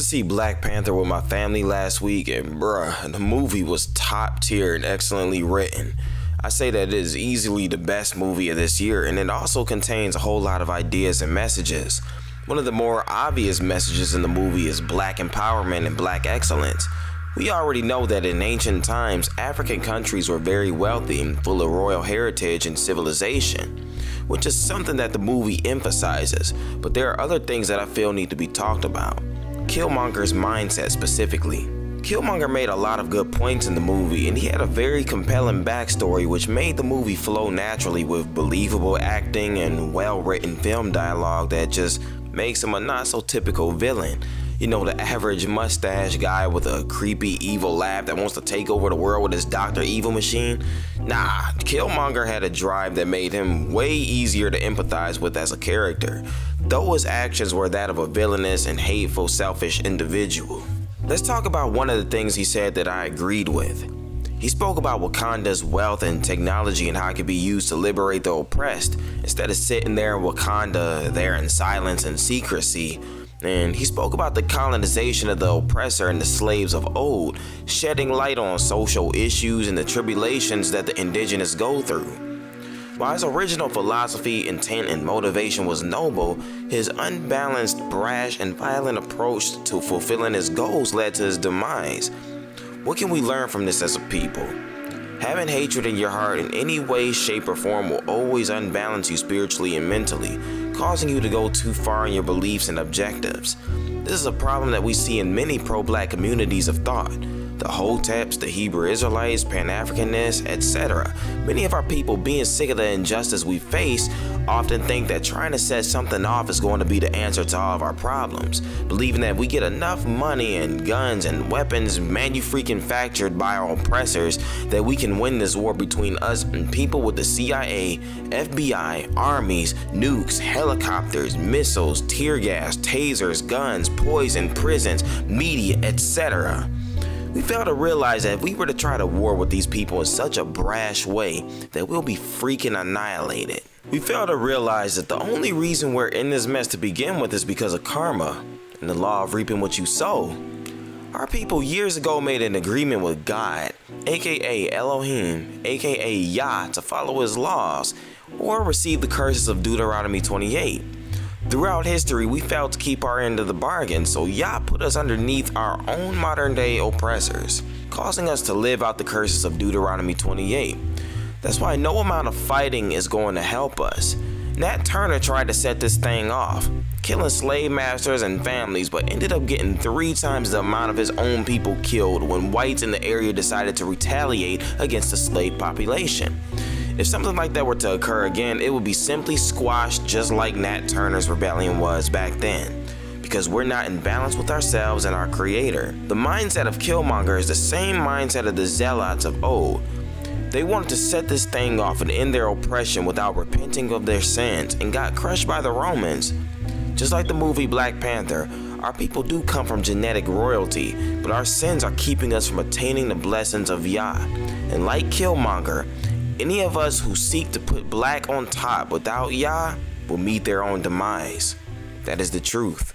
see Black Panther with my family last week, and bruh, the movie was top tier and excellently written. I say that it is easily the best movie of this year, and it also contains a whole lot of ideas and messages. One of the more obvious messages in the movie is black empowerment and black excellence. We already know that in ancient times, African countries were very wealthy and full of royal heritage and civilization, which is something that the movie emphasizes, but there are other things that I feel need to be talked about. KillMonger's mindset specifically. KillMonger made a lot of good points in the movie, and he had a very compelling backstory which made the movie flow naturally with believable acting and well-written film dialogue that just makes him a not so typical villain. You know, the average mustache guy with a creepy evil laugh that wants to take over the world with his Dr. Evil machine. Nah, KillMonger had a drive that made him way easier to empathize with as a character, though his actions were that of a villainous and hateful, selfish individual. Let's talk about one of the things he said that I agreed with. He spoke about Wakanda's wealth and technology and how it could be used to liberate the oppressed, instead of sitting there in Wakanda there in silence and secrecy. And he spoke about the colonization of the oppressor and the slaves of old, shedding light on social issues and the tribulations that the indigenous go through. While his original philosophy, intent, and motivation was noble, his unbalanced, brash, and violent approach to fulfilling his goals led to his demise. What can we learn from this as a people? Having hatred in your heart in any way, shape, or form will always unbalance you spiritually and mentally, causing you to go too far in your beliefs and objectives. This is a problem that we see in many pro-black communities of thought. The Hoteps, the Hebrew Israelites, Pan-Africanists, etc. Many of our people, being sick of the injustice we face, often think that trying to set something off is going to be the answer to all of our problems, believing that if we get enough money and guns and weapons manufactured by our oppressors, that we can win this war between us and people with the CIA, FBI, armies, nukes, helicopters, missiles, tear gas, tasers, guns, poison, prisons, media, etc. We fail to realize that if we were to try to war with these people in such a brash way, that we'll be freaking annihilated. We fail to realize that the only reason we're in this mess to begin with is because of karma and the law of reaping what you sow. Our people years ago made an agreement with God, aka Elohim, aka Yah, to follow his laws or receive the curses of Deuteronomy 28. Throughout history, we failed to keep our end of the bargain, so Yah put us underneath our own modern-day oppressors, causing us to live out the curses of Deuteronomy 28. That's why no amount of fighting is going to help us. Nat Turner tried to set this thing off, killing slave masters and families, but ended up getting 3 times the amount of his own people killed when whites in the area decided to retaliate against the slave population. If something like that were to occur again, it would be simply squashed just like Nat Turner's rebellion was back then, because we're not in balance with ourselves and our creator. The mindset of KillMonger is the same mindset of the zealots of old. They wanted to set this thing off and end their oppression without repenting of their sins and got crushed by the Romans. Just like the movie Black Panther, our people do come from genetic royalty, but our sins are keeping us from attaining the blessings of Yah. And like KillMonger, any of us who seek to put black on top without Yah will meet their own demise. That is the truth.